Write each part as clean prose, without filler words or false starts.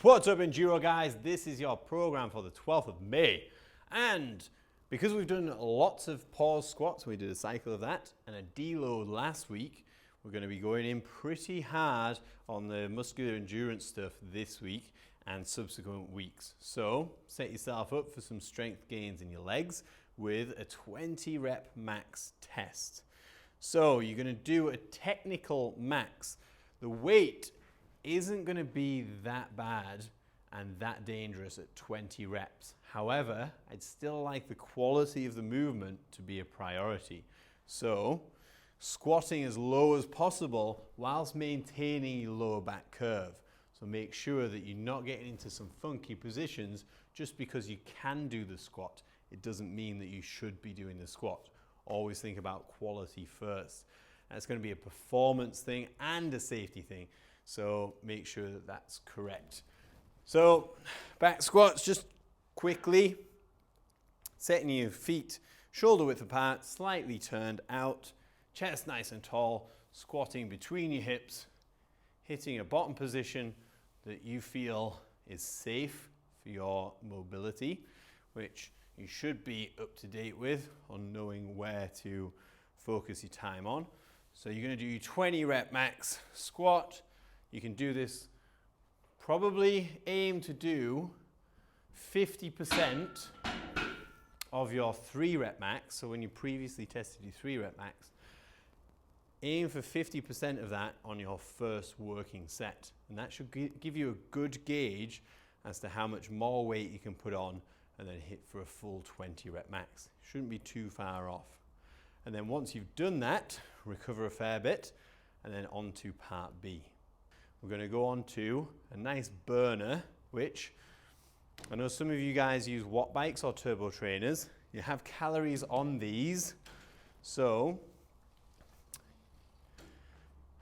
What's up, Enduro guys? This is your program for the 12th of May. And because we've done lots of pause squats, we did a cycle of that, and a deload last week, we're going to be going in pretty hard on the muscular endurance stuff this week and subsequent weeks. So set yourself up for some strength gains in your legs with a 20 rep max test. So you're going to do a technical max. The weight isn't going to be that bad and that dangerous at 20 reps. However, I'd still like the quality of the movement to be a priority. So squatting as low as possible whilst maintaining your lower back curve. So make sure that you're not getting into some funky positions just because you can do the squat. It doesn't mean that you should be doing the squat. Always think about quality first. And it's going to be a performance thing and a safety thing. So make sure that that's correct. So back squats, just quickly, setting your feet shoulder width apart, slightly turned out, chest nice and tall, squatting between your hips, hitting a bottom position that you feel is safe for your mobility, which you should be up to date with on knowing where to focus your time on. So you're going to do your 20 rep max squat. You can do this, probably aim to do 50% of your 3 rep max. So when you previously tested your 3 rep max, aim for 50% of that on your first working set. And that should give you a good gauge as to how much more weight you can put on and then hit for a full 20 rep max. Shouldn't be too far off. And then once you've done that, recover a fair bit and then on to part B. We're going to go on to a nice burner, which I know some of you guys use watt bikes or turbo trainers. You have calories on these. So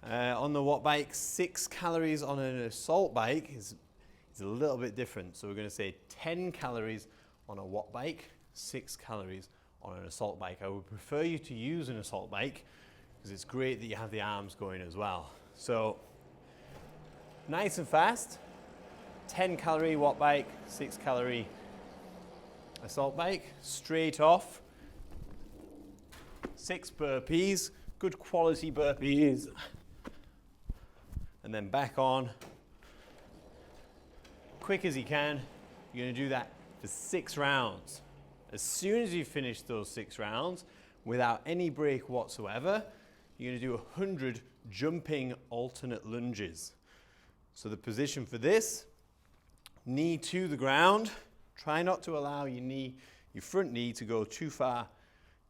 on the watt bike, 6 calories on an assault bike is a little bit different. So we're going to say 10 calories on a watt bike, 6 calories on an assault bike. I would prefer you to use an assault bike because it's great that you have the arms going as well. So nice and fast, 10 calorie watt bike, 6 calorie assault bike, straight off, 6 burpees, good quality burpees, and then back on, quick as you can. You're going to do that for 6 rounds. As soon as you finish those 6 rounds, without any break whatsoever, you're going to do 100 jumping alternate lunges. So the position for this, knee to the ground. Try not to allow your front knee to go too far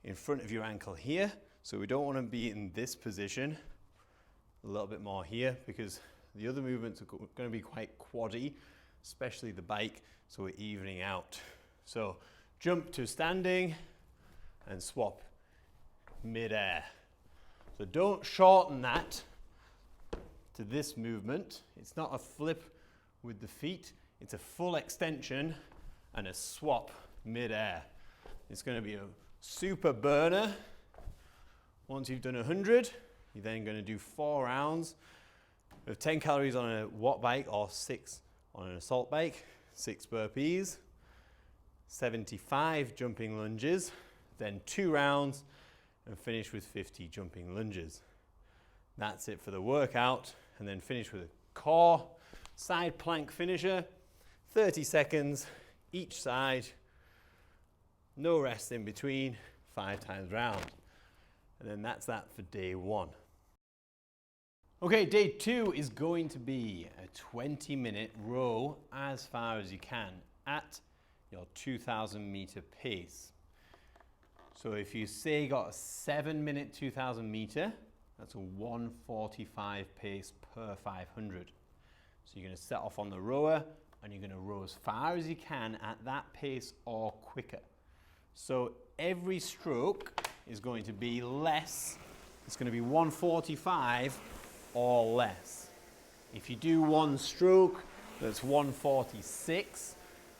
in front of your ankle here. So we don't want to be in this position. A little bit more here because the other movements are going to be quite quaddy, especially the bike. So we're evening out. So jump to standing and swap mid-air. So don't shorten that to this movement. It's not a flip with the feet, it's a full extension and a swap mid-air. It's going to be a super burner. Once you've done 100, you're then going to do 4 rounds of 10 calories on a watt bike or 6 on an assault bike, 6 burpees, 75 jumping lunges, then 2 rounds and finish with 50 jumping lunges. That's it for the workout, and then finish with a core side plank finisher, 30 seconds each side, no rest in between, 5 times round. And then that's that for day 1. Okay, day 2 is going to be a 20-minute row as far as you can at your 2,000 meter pace. So if you say you got a 7-minute 2,000 meter, that's a 1:45 pace per 500. So you're going to set off on the rower and you're going to row as far as you can at that pace or quicker. So every stroke is going to be less. It's going to be 1:45 or less. If you do one stroke that's 1:46,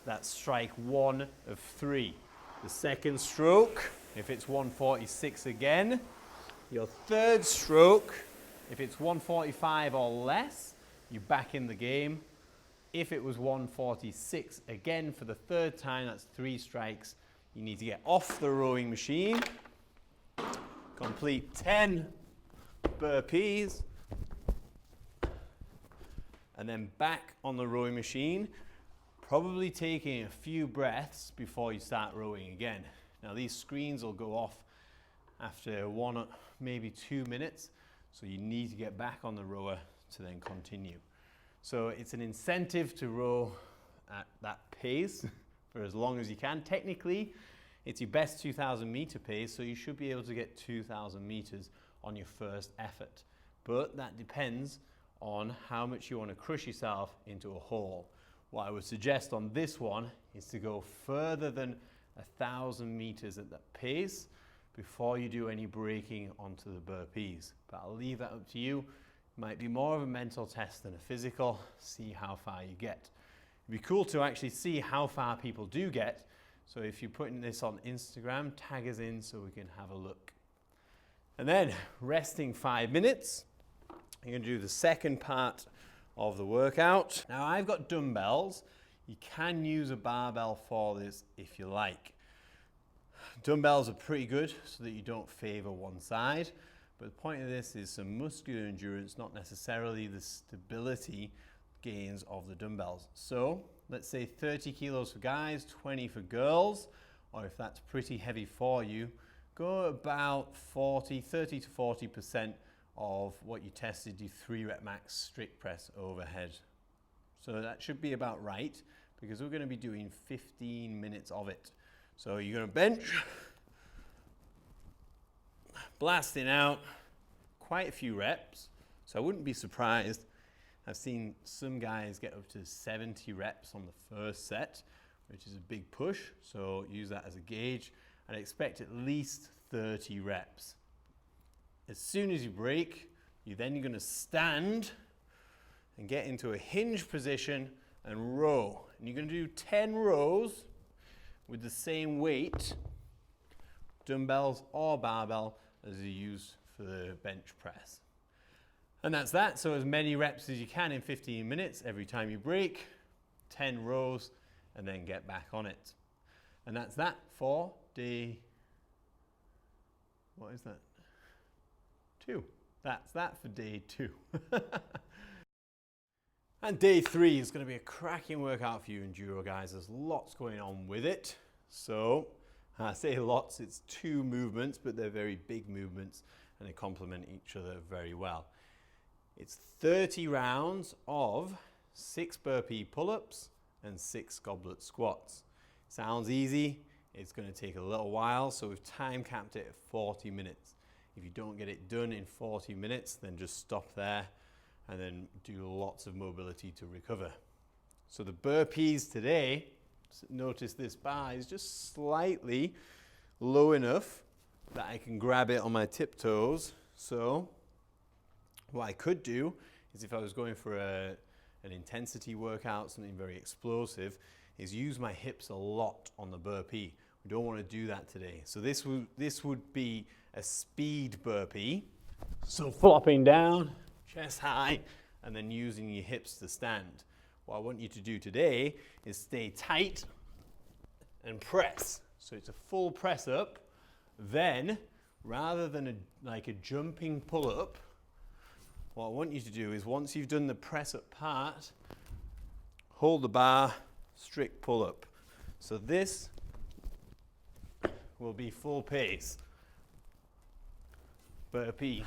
that's strike 1 of 3. The second stroke, if it's 1:46 again, your third stroke, if it's 1:45 or less, you're back in the game. If it was 146, again for the third time, that's 3 strikes. You need to get off the rowing machine, complete 10 burpees, and then back on the rowing machine, probably taking a few breaths before you start rowing again. Now these screens will go off after 1 maybe 2 minutes, so you need to get back on the rower to then continue. So it's an incentive to row at that pace for as long as you can. Technically, it's your best 2,000 meter pace, so you should be able to get 2,000 meters on your first effort. But that depends on how much you want to crush yourself into a hole. What I would suggest on this one is to go further than 1,000 meters at that pace before you do any braking onto the burpees. But I'll leave that up to you. It might be more of a mental test than a physical. See how far you get. It'd be cool to actually see how far people do get. So if you're putting this on Instagram, tag us in so we can have a look. And then resting 5 minutes. You're going to do the second part of the workout. Now I've got dumbbells. You can use a barbell for this if you like. Dumbbells are pretty good so that you don't favor one side. But the point of this is some muscular endurance, not necessarily the stability gains of the dumbbells. So let's say 30 kilos for guys, 20 for girls, or if that's pretty heavy for you, go about 30 to 40% of what you tested, your 3 rep max strict press overhead. So that should be about right because we're going to be doing 15 minutes of it. So you're going to bench, blasting out quite a few reps. So I wouldn't be surprised. I've seen some guys get up to 70 reps on the first set, which is a big push. So use that as a gauge. I'd expect at least 30 reps. As soon as you break, you're going to stand and get into a hinge position and row. And you're going to do 10 rows with the same weight, dumbbells or barbell, as you use for the bench press. And that's that. So as many reps as you can in 15 minutes every time you break, 10 rows, and then get back on it. And that's that for day, what is that? 2. That's that for day 2. And day 3 is going to be a cracking workout for you Enduro guys. There's lots going on with it. So I say lots, it's 2 movements, but they're very big movements and they complement each other very well. It's 30 rounds of 6 burpee pull-ups and 6 goblet squats. Sounds easy. It's going to take a little while, so we've time capped it at 40 minutes. If you don't get it done in 40 minutes, then just stop there and then do lots of mobility to recover. So the burpees today, notice this bar is just slightly low enough that I can grab it on my tiptoes. So what I could do is, if I was going for an intensity workout, something very explosive, is use my hips a lot on the burpee. We don't want to do that today. So this would be a speed burpee. So flopping down, chest high, and then using your hips to stand. What I want you to do today is stay tight and press. So it's a full press up. Then, rather than like a jumping pull up, what I want you to do is, once you've done the press up part, hold the bar, strict pull up. So this will be full pace. Burpee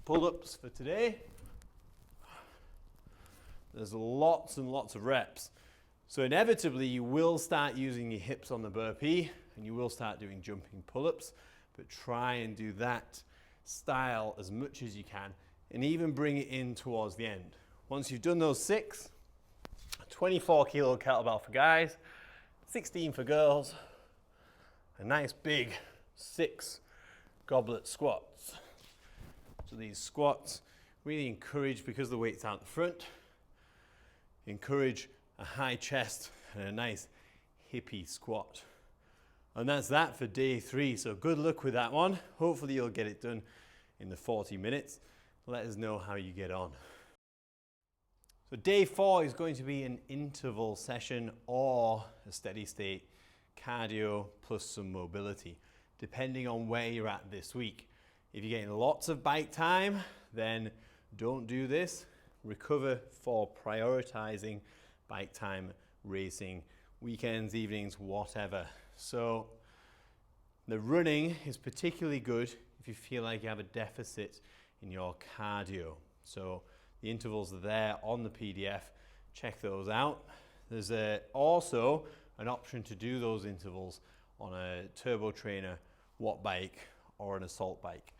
pull-ups for today. There's lots and lots of reps. So inevitably you will start using your hips on the burpee and you will start doing jumping pull-ups, but try and do that style as much as you can and even bring it in towards the end. Once you've done those 6, 24 kilo kettlebell for guys, 16 for girls, a nice big 6 goblet squats. So these squats really encourage, because the weight's out the front, encourage a high chest and a nice hippie squat. And that's that for day 3. So good luck with that one. Hopefully you'll get it done in the 40 minutes. Let us know how you get on. So day 4 is going to be an interval session or a steady state cardio plus some mobility, depending on where you're at this week. If you're getting lots of bike time, then don't do this. Recover for prioritizing bike time, racing, weekends, evenings, whatever. So the running is particularly good if you feel like you have a deficit in your cardio. So the intervals are there on the PDF. Check those out. There's also an option to do those intervals on a turbo trainer, watt bike, or an assault bike.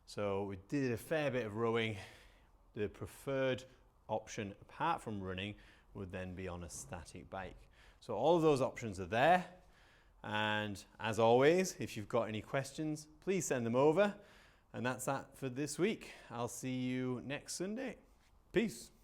So we did a fair bit of rowing. The preferred option, apart from running, would then be on a static bike. So all of those options are there. And as always, if you've got any questions, please send them over. And that's that for this week. I'll see you next Sunday. Peace.